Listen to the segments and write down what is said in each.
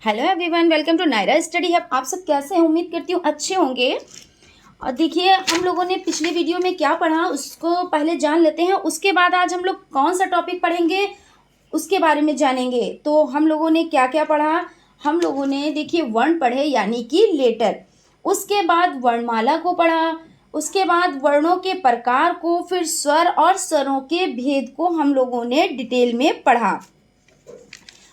Hello everyone, welcome to Naira study hub. आप सब कैसे हैं? उम्मीद करती हूँ अच्छे होंगे। और देखिए, हम लोगों ने पिछले वीडियो में क्या पढ़ा उसको पहले जान लेते हैं। उसके बाद आज हम लोग कौन सा टॉपिक पढ़ेंगे उसके बारे में जानेंगे। तो हम लोगों ने क्या क्या पढ़ा? हम लोगों ने देखिए वर्ण पढ़े यानी कि लेटर। उसके बाद वर्णमाला को पढ़ा। उसके बाद वर्णों के प्रकार को, फिर स्वर और स्वरों के भेद को हम लोगों ने डिटेल में पढ़ा।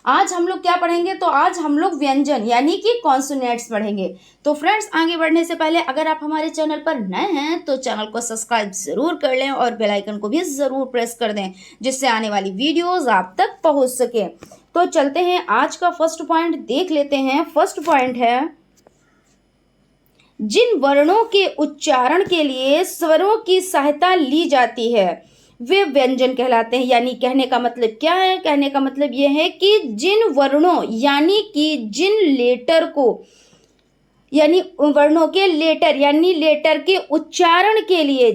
आज हम लोग क्या पढ़ेंगे? तो आज हम लोग व्यंजन यानी कि कॉन्सोनेंट्स पढ़ेंगे। तो फ्रेंड्स, आगे बढ़ने से पहले अगर आप हमारे चैनल पर नए हैं तो चैनल को सब्सक्राइब जरूर कर लें और बेल आइकन को भी जरूर प्रेस कर दें, जिससे आने वाली वीडियोस आप तक पहुंच सके। तो चलते हैं, आज का फर्स्ट पॉइंट देख लेते हैं। फर्स्ट पॉइंट है, जिन वर्णों के उच्चारण के लिए स्वरों की सहायता ली जाती है वे व्यंजन कहलाते हैं। यानी कहने का मतलब क्या है? कहने का मतलब यह है कि जिन वर्णों यानी कि जिन लेटर को, यानी वर्णों के लेटर यानी लेटर के उच्चारण के लिए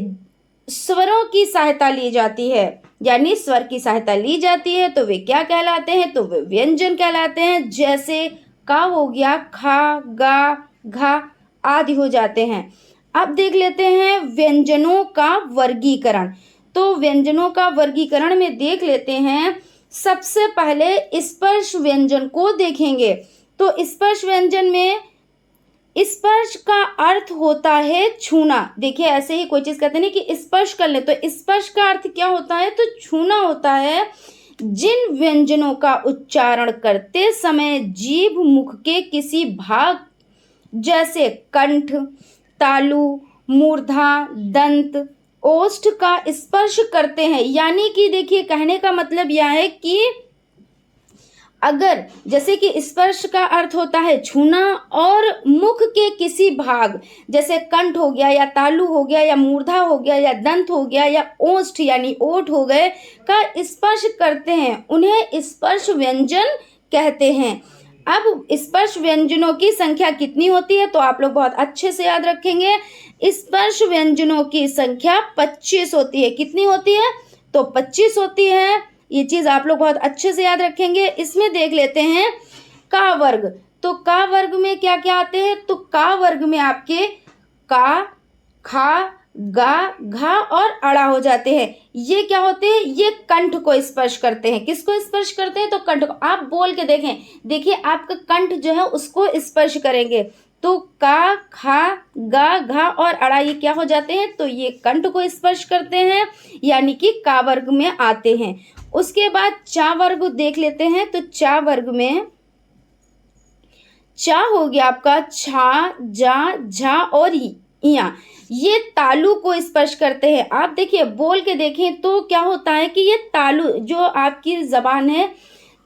स्वरों की सहायता ली जाती है, यानी स्वर की सहायता ली जाती है, तो वे क्या कहलाते हैं? तो वे व्यंजन कहलाते हैं। जैसे का हो गया, खा, गा, घा आदि हो जाते हैं। अब देख लेते हैं व्यंजनों का वर्गीकरण। तो व्यंजनों का वर्गीकरण में देख लेते हैं। सबसे पहले स्पर्श व्यंजन को देखेंगे। तो स्पर्श व्यंजन में स्पर्श का अर्थ होता है छूना। देखिए, ऐसे ही कोई चीज कहते नहीं कि स्पर्श कर ले, तो स्पर्श का अर्थ क्या होता है? तो छूना होता है। जिन व्यंजनों का उच्चारण करते समय जीभ मुख के किसी भाग जैसे कंठ, तालु, मूर्धा, दंत, ओष्ठ का स्पर्श करते हैं। यानी कि देखिए, कहने का मतलब यह है कि अगर जैसे कि स्पर्श का अर्थ होता है छूना, और मुख के किसी भाग जैसे कंठ हो गया या तालु हो गया या मूर्धा हो गया या दंत हो गया या ओष्ठ यानी ओठ हो गए का स्पर्श करते हैं, उन्हें स्पर्श व्यंजन कहते हैं। अब स्पर्श व्यंजनों की संख्या कितनी होती है? तो आप लोग बहुत अच्छे से याद रखेंगे। स्पर्श व्यंजनों की संख्या 25 होती है। कितनी होती है? तो 25 होती है। ये चीज आप लोग बहुत अच्छे से याद रखेंगे। इसमें देख लेते हैं का वर्ग। तो का वर्ग में क्या क्या आते हैं? तो का वर्ग में आपके का, खा, गा, घा और अड़ा हो जाते हैं। ये क्या होते हैं? ये कंठ को स्पर्श करते हैं। किसको स्पर्श करते हैं? तो कंठ को। आप बोल के देखें, देखिए आपका कंठ जो है उसको स्पर्श करेंगे। तो का, खा, गा, घा और अड़ा ये क्या हो जाते हैं? तो ये कंठ को स्पर्श करते हैं, यानी कि का वर्ग में आते हैं। उसके बाद चा वर्ग देख लेते हैं। तो चा वर्ग में चा हो गया आपका छा, जा, झा और या, ये तालु को स्पर्श करते हैं। आप देखिए, बोल के देखें तो क्या होता है कि ये तालु जो आपकी जबान है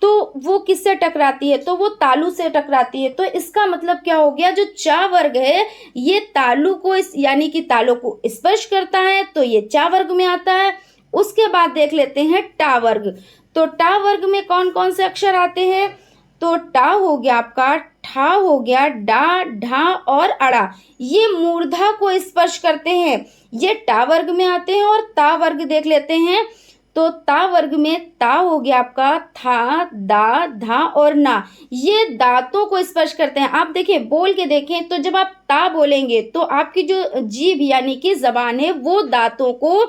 तो वो किससे टकराती है? तो वो तालु से टकराती है। तो इसका मतलब क्या हो गया? जो चा वर्ग है ये तालु को यानी कि तालु को स्पर्श करता है, तो ये चा वर्ग में आता है। उसके बाद देख लेते हैं टा वर्ग। तो टा वर्ग में कौन कौन से अक्षर आते हैं? तो टा हो गया आपका, ठा हो गया, डा, ढा और अड़ा, ये मूर्धा को स्पर्श करते हैं, ये टा वर्ग में आते हैं। और ता वर्ग देख लेते हैं। तो ता वर्ग में ता हो गया आपका था, दा, धा और ना, ये दांतों को स्पर्श करते हैं। आप देखिए, बोल के देखें तो जब आप ता बोलेंगे तो आपकी जो जीभ यानी कि जबान है वो दांतों को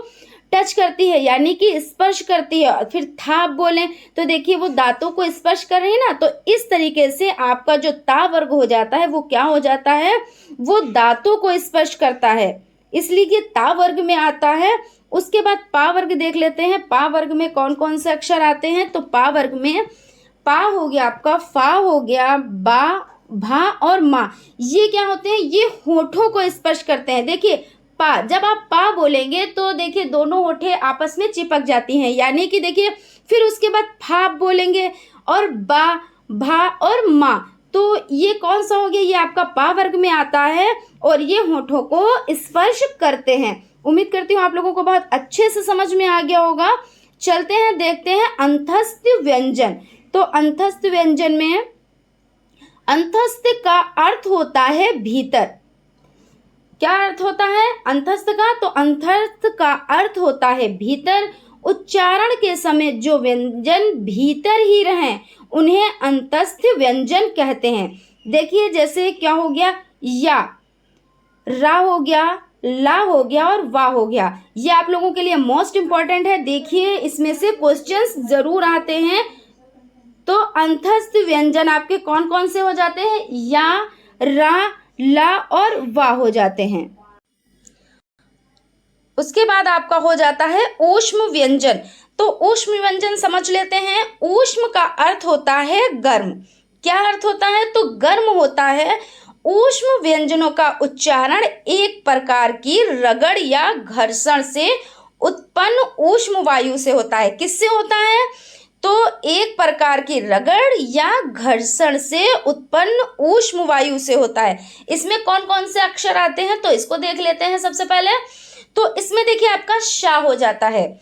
टच करती है, यानी कि स्पर्श करती है। फिर था आप बोलें तो देखिए वो दांतों को स्पर्श कर रही है ना। तो इस तरीके से आपका जो ता वर्ग हो जाता है वो क्या हो जाता है? वो दांतों को स्पर्श करता है, इसलिए कि ता वर्ग में आता है। उसके बाद पा वर्ग देख लेते हैं। पा वर्ग में कौन कौन से अक्षर आते हैं? तो पा वर्ग में पा हो गया आपका, फा हो गया, बा, भा और मा, ये क्या होते हैं? ये होठों को स्पर्श करते हैं। देखिए पा, जब आप पा बोलेंगे तो देखिए दोनों होठें आपस में चिपक जाती हैं, यानी कि देखिए फिर उसके बाद फा आप बोलेंगे और बा, भा और मा, तो ये कौन सा हो गया? ये आपका पा वर्ग में आता है और ये होठों को स्पर्श करते हैं। उम्मीद करती हूँ आप लोगों को बहुत अच्छे से समझ में आ गया होगा। चलते हैं, देखते हैं अंतस्थ व्यंजन। तो अंतस्थ व्यंजन में अंतस्थ का अर्थ होता है भीतर। क्या अर्थ होता है अंतस्थ का? तो अंतस्थ का अर्थ होता है भीतर। उच्चारण के समय जो व्यंजन भीतर ही रहें उन्हें अंतस्थ व्यंजन कहते हैं। देखिए जैसे क्या हो गया, या, रा हो गया, ला हो गया और वा हो गया। ये आप लोगों के लिए मोस्ट इम्पॉर्टेंट है। देखिए इसमें से क्वेश्चंस जरूर आते हैं। तो अंतस्थ व्यंजन आपके कौन कौन से हो जाते हैं? या, रा, ला और वा हो जाते हैं। उसके बाद आपका हो जाता है ऊष्म व्यंजन। तो ऊष्म व्यंजन समझ लेते हैं। ऊष्म का अर्थ होता है गर्म। क्या अर्थ होता है? तो गर्म होता है। ऊष्म व्यंजनों का उच्चारण एक प्रकार की रगड़ या घर्षण से उत्पन्न ऊष्म वायु से होता है। किससे होता है? तो एक प्रकार की रगड़ या घर्षण से उत्पन्न ऊष्म वायु से होता है। इसमें कौन कौन से अक्षर आते हैं तो इसको देख लेते हैं सबसे पहले। तो इसमें देखिए आपका शा हो जाता है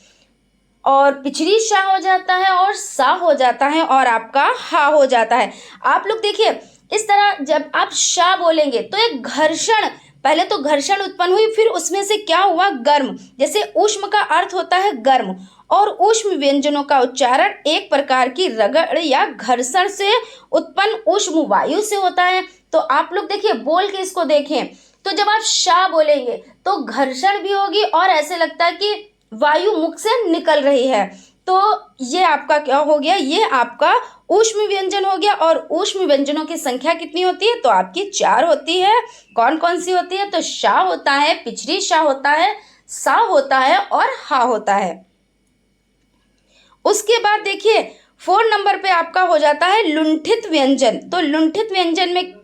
और पिछड़ी शा हो जाता है और सा हो जाता है और आपका हा हो जाता है। आप लोग देखिए इस तरह जब आप शा बोलेंगे तो एक घर्षण, पहले तो घर्षण उत्पन्न हुई, फिर उसमें से क्या हुआ? गर्म। जैसे ऊष्म का अर्थ होता है गर्म और ऊष्म व्यंजनों का उच्चारण एक प्रकार की रगड़ या घर्षण से उत्पन्न ऊष्म वायु से होता है। तो आप लोग देखिए बोल के इसको देखें तो जब आप शा बोलेंगे तो घर्षण भी होगी और ऐसे लगता है कि वायु मुख से निकल रही है। तो ये आपका क्या हो गया? ये आपका ऊष्म व्यंजन हो गया। और ऊष्म व्यंजनों की संख्या कितनी होती है? तो आपकी 4 होती है। कौन कौन सी होती है? तो शा होता है, पिछड़ी शा होता है, सा होता है और हा होता है। उसके बाद देखिए 4 नंबर पे आपका हो जाता है लुंठित व्यंजन। तो लुंठित व्यंजन में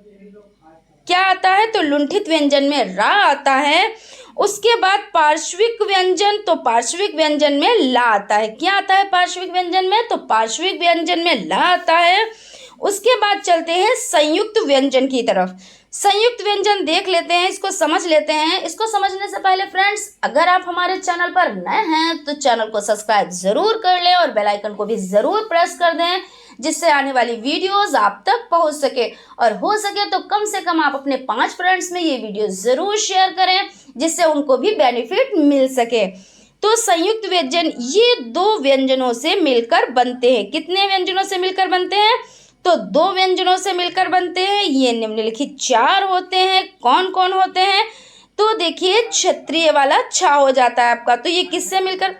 क्या आता है? तो लुंठित व्यंजन में रा आता है। उसके बाद पार्श्विक व्यंजन, तो पार्श्विक व्यंजन में ला आता है। क्या आता है पार्श्विक व्यंजन में? तो पार्श्विक व्यंजन में ला आता है। उसके बाद चलते हैं संयुक्त व्यंजन की तरफ। संयुक्त व्यंजन देख लेते हैं, इसको समझ लेते हैं। इसको समझने से पहले फ्रेंड्स, अगर आप हमारे चैनल पर नए हैं तो चैनल को सब्सक्राइब जरूर कर लें और बेल आइकन को भी जरूर प्रेस कर दें, जिससे आने वाली वीडियोस आप तक पहुंच सके। और हो सके तो कम से कम आप अपने 5 फ्रेंड्स में ये वीडियो जरूर शेयर करें, जिससे उनको भी बेनिफिट मिल सके। तो संयुक्त व्यंजन ये 2 व्यंजनों से मिलकर बनते हैं। कितने व्यंजनों से मिलकर बनते हैं? तो 2 व्यंजनों से मिलकर बनते हैं। ये निम्नलिखित 4 होते हैं। कौन कौन होते हैं? तो देखिए क्षत्रिय वाला छा हो जाता है आपका। तो ये किससे मिलकर,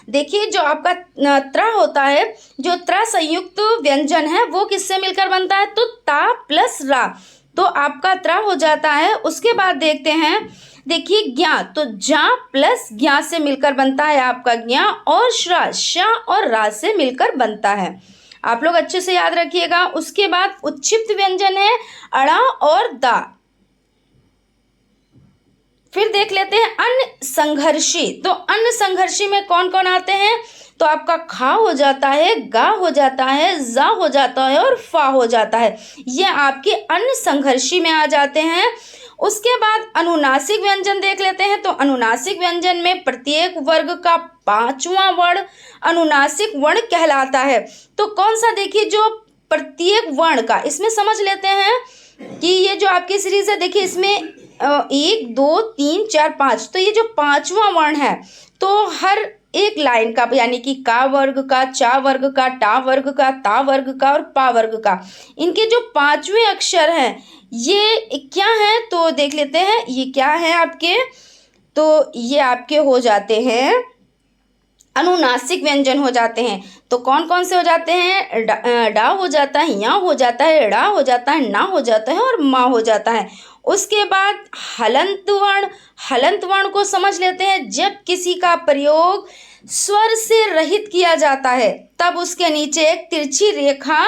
देखिए जो आपका त्रा होता है, जो त्रा संयुक्त व्यंजन है वो किससे मिलकर बनता है? तो ता प्लस रा, तो आपका त्रा हो जाता है। उसके बाद देखते हैं, देखिए ज्ञा, तो जा प्लस ज्ञा से मिलकर बनता है आपका ज्ञा, और श्रा शा और रा से मिलकर बनता है। आप लोग अच्छे से याद रखिएगा। उसके बाद उच्छिप्त व्यंजन है अड़ा और दा। फिर देख लेते हैं अन्य संघर्षी। तो अन्य संघर्षी में कौन कौन आते हैं? तो आपका खा हो जाता है, गा हो जाता है, जा हो जाता है और फा हो जाता है। ये आपके अन्य संघर्षी में आ जाते हैं। उसके बाद अनुनासिक व्यंजन देख लेते हैं। तो अनुनासिक व्यंजन में प्रत्येक वर्ग का 5वां वर्ण अनुनासिक वर्ण कहलाता है। तो कौन सा? देखिए जो प्रत्येक वर्ण का, इसमें समझ लेते हैं कि ये जो आपकी सीरीज है, देखिए इसमें 1 2 3 4 5, तो ये जो 5वां वर्ण है तो हर एक लाइन का, यानी कि का वर्ग का, चा वर्ग का, टा वर्ग का, ता वर्ग का और पा वर्ग का, इनके जो 5वें अक्षर हैं ये क्या है? तो देख लेते हैं ये क्या है आपके। तो ये आपके हो जाते हैं अनुनासिक व्यंजन हो जाते हैं। तो कौन कौन से हो जाते हैं? डा हो जाता है, या हो जाता है, ड़ा हो जाता है, ना हो जाता है और मा हो जाता है। उसके बाद हलंत वर्ण। हलंत वर्ण को समझ लेते हैं। जब किसी का प्रयोग स्वर से रहित किया जाता है तब उसके नीचे एक तिरछी रेखा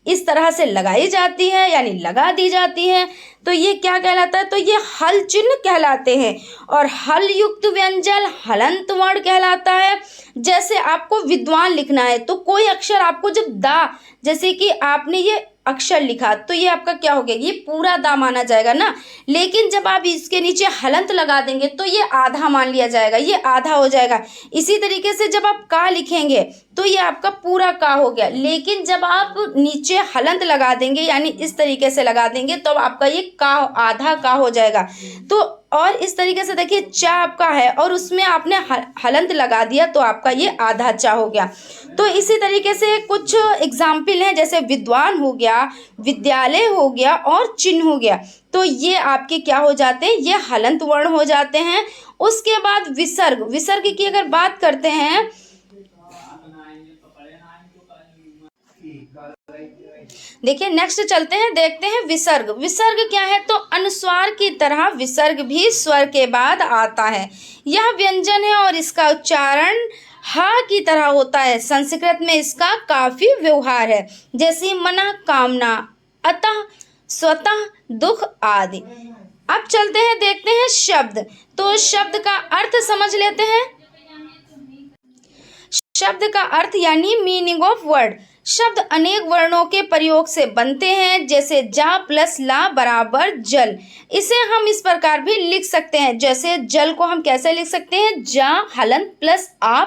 इस तरह से लगाई जाती है, यानी लगा दी जाती है। तो ये क्या कहलाता है? तो ये हल चिन्ह कहलाते हैं। और हल युक्त व्यंजन हलंत वर्ण कहलाता है। जैसे आपको विद्वान लिखना है तो कोई अक्षर आपको जब दा, जैसे कि आपने ये अक्षर लिखा तो ये आपका क्या हो गया? ये पूरा दा माना जाएगा ना। लेकिन जब आप इसके नीचे हलंत लगा देंगे तो ये आधा मान लिया जाएगा, ये आधा हो जाएगा। इसी तरीके से जब आप का लिखेंगे तो ये आपका पूरा का हो गया। लेकिन जब आप नीचे हलंत लगा देंगे यानी इस तरीके से लगा देंगे तो आपका ये का आधा का हो जाएगा। तो और इस तरीके से देखिए चा आपका है और उसमें आपने हलंत लगा दिया तो आपका ये आधा चा हो गया। तो इसी तरीके से कुछ एग्जाम्पल हैं, जैसे विद्वान हो गया, विद्यालय हो गया और चिन्ह हो गया। तो ये आपके क्या हो जाते हैं, ये हलंत वर्ण हो जाते हैं। उसके बाद विसर्ग, विसर्ग की अगर बात करते हैं, देखिए नेक्स्ट चलते हैं, देखते हैं विसर्ग। विसर्ग क्या है, तो अनुस्वार की तरह विसर्ग भी स्वर के बाद आता है। यह व्यंजन है और इसका उच्चारण हा की तरह होता है। संस्कृत में इसका काफी व्यवहार है, जैसे मना, कामना, अतः, स्वतः, दुख आदि। अब चलते हैं, देखते हैं शब्द। तो शब्द का अर्थ समझ लेते हैं। शब्द का अर्थ यानी मीनिंग ऑफ वर्ड। शब्द अनेक वर्णों के प्रयोग से बनते हैं, जैसे जा प्लस ला बराबर जल। इसे हम इस प्रकार भी लिख सकते हैं, जैसे जल को हम कैसे लिख सकते हैं, जा हलंत प्लस आ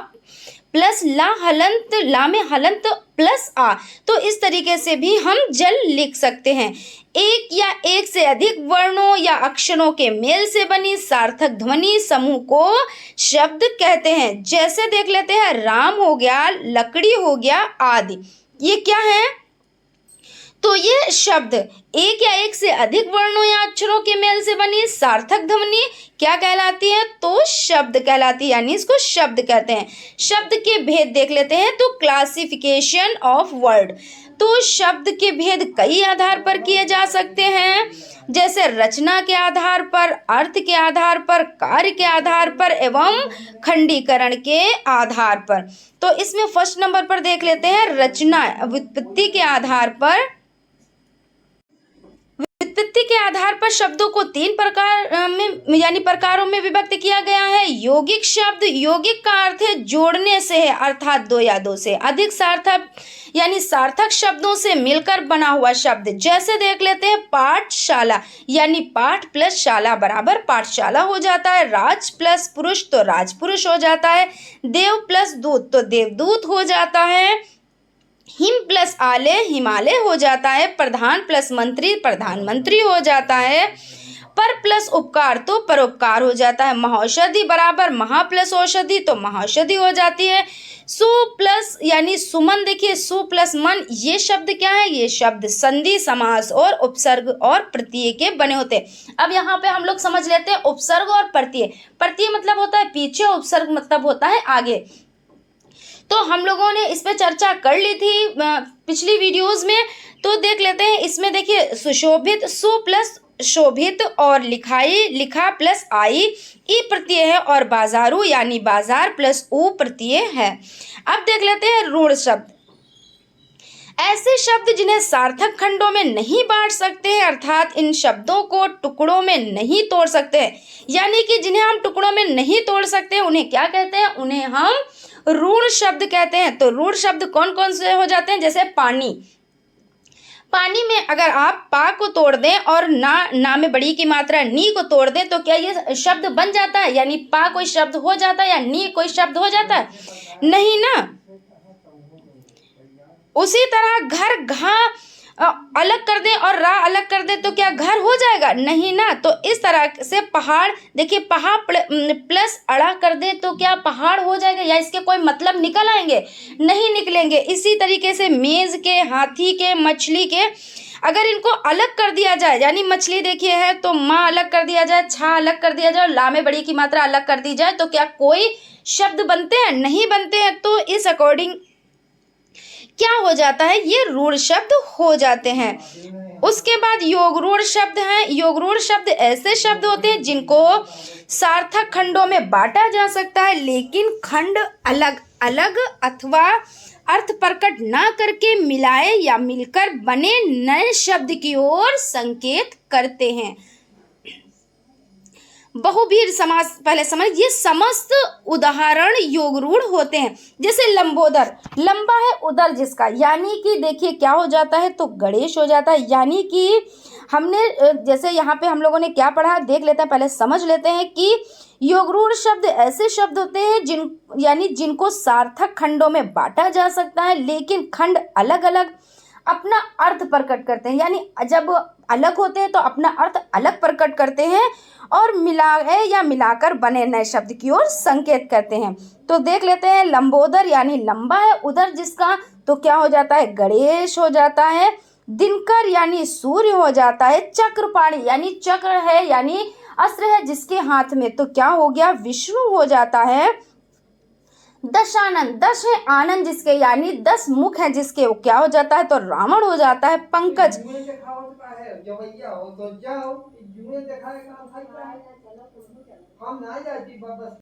प्लस ला हलंत, ला में हलंत प्लस आ। तो इस तरीके से भी हम जल लिख सकते हैं। एक या एक से अधिक वर्णों या अक्षरों के मेल से बनी सार्थक ध्वनि समूह को शब्द कहते हैं। जैसे देख लेते हैं, राम हो गया, लकड़ी हो गया आदि। ये क्या है, तो ये शब्द एक या एक से अधिक वर्णों या अक्षरों के मेल से बनी सार्थक ध्वनि क्या कहलाती है, तो शब्द कहलाती है, यानी इसको शब्द कहते हैं। शब्द के भेद देख लेते हैं, तो क्लासिफिकेशन ऑफ वर्ड। तो शब्द के भेद कई आधार पर किए जा सकते हैं, जैसे रचना के आधार पर, अर्थ के आधार पर, कार्य के आधार पर एवं खंडीकरण के आधार पर। तो इसमें फर्स्ट नंबर पर देख लेते हैं, रचना व्युत्पत्ति के आधार पर। व्युत्पत्ति के आधार पर शब्दों को तीन प्रकार में यानी प्रकारों में विभक्त किया गया है। यौगिक शब्द, यौगिक का अर्थ है जोड़ने से है, अर्थात दो या दो से अधिक सार्थक यानी सार्थक शब्दों से मिलकर बना हुआ शब्द। जैसे देख लेते हैं, पाठशाला यानी पाठ प्लस शाला बराबर पाठशाला हो जाता है। राज प्लस पुरुष तो राजपुरुष हो जाता है। देव प्लस दूत तो देवदूत हो जाता है। हिम प्लस आले हिमालय हो जाता है। प्रधान प्लस मंत्री प्रधानमंत्री हो जाता है। पर प्लस उपकार तो परोपकार हो जाता है। महौषधि बराबर महा प्लस औषधि तो महौषधि हो जाती है। सु प्लस यानी सुमन, देखिए सु प्लस मन, ये शब्द क्या है, ये शब्द संधि समास और उपसर्ग और प्रत्यय के बने होते हैं। अब यहाँ पे हम लोग समझ लेते हैं उपसर्ग और प्रत्यय। प्रत्यय मतलब होता है पीछे, उपसर्ग मतलब होता है आगे। तो हम लोगों ने इस पे चर्चा कर ली थी पिछली वीडियोस में। तो देख लेते हैं, इसमें देखिए सुशोभित, सु प्लस शोभित और लिखाई, लिखा प्लस आई, ई प्रत्यय है और बाजारू यानी बाजार प्लस ऊ प्रत्यय है। अब देख लेते हैं रूढ़ शब्द। ऐसे शब्द जिन्हें सार्थक खंडों में नहीं बांट सकते हैं, अर्थात इन शब्दों को टुकड़ों में नहीं तोड़ सकते हैं, यानी कि जिन्हें हम टुकड़ों में नहीं तोड़ सकते, उन्हें क्या कहते हैं, उन्हें हम रूढ़ शब्द कहते हैं। तो रूढ़ शब्द कौन कौन से हो जाते हैं, जैसे पानी। पानी में अगर आप पा को तोड़ दें और ना में बड़ी की मात्रा नी को तोड़ दें तो क्या ये शब्द बन जाता है, यानी पा कोई शब्द हो जाता है या नी कोई शब्द हो जाता है, नहीं ना। उसी तरह घर, घा अलग कर दें और रा अलग कर दें तो क्या घर हो जाएगा, नहीं ना। तो इस तरह से पहाड़, देखिए पहाड़ प्लस अड़ा कर दें तो क्या पहाड़ हो जाएगा, या इसके कोई मतलब निकल आएंगे, नहीं निकलेंगे। इसी तरीके से मेज के, हाथी के, मछली के, अगर इनको अलग कर दिया जाए, यानी मछली देखिए है तो माँ अलग कर दिया जाए, छा अलग कर दिया जाए, ला में बड़ी की मात्रा अलग कर दी जाए तो क्या कोई शब्द बनते हैं, नहीं बनते हैं। तो इस अकॉर्डिंग क्या हो जाता है, ये रूढ़ शब्द हो जाते हैं। उसके बाद योग रूढ़ शब्द हैं। योग रूढ़ शब्द ऐसे शब्द होते हैं जिनको सार्थक खंडों में बांटा जा सकता है, लेकिन खंड अलग अलग अथवा अर्थ प्रकट ना करके मिलाए या मिलकर बने नए शब्द की ओर संकेत करते हैं। बहुवीर समास पहले समझ, ये समस्त उदाहरण योगरूढ़ होते हैं। जैसे लंबोदर, लंबा है उदर जिसका, यानी कि देखिए क्या हो जाता है तो गणेश हो जाता है। यानी कि हमने जैसे यहाँ पे हम लोगों ने क्या पढ़ा देख लेते हैं, पहले समझ लेते हैं कि योगरूढ़ शब्द ऐसे शब्द होते हैं यानी जिनको सार्थक खंडों में बांटा जा सकता है, लेकिन खंड अलग अलग अपना अर्थ प्रकट करते हैं। यानी जब अलग होते हैं तो अपना अर्थ अलग प्रकट करते हैं और मिलाए या मिलाकर बने नए शब्द की ओर संकेत करते हैं। तो देख लेते हैं, लंबोदर यानी लंबा है उदर जिसका, तो क्या हो जाता है गणेश हो जाता है। दिनकर यानी सूर्य हो जाता है। चक्रपाणी यानी चक्र है यानी अस्त्र है जिसके हाथ में, तो क्या हो गया विष्णु हो जाता है। दशानन, दश है आनंद जिसके, यानी 10 मुख है जिसके, वो क्या हो जाता है तो रावण हो जाता है। पंकज,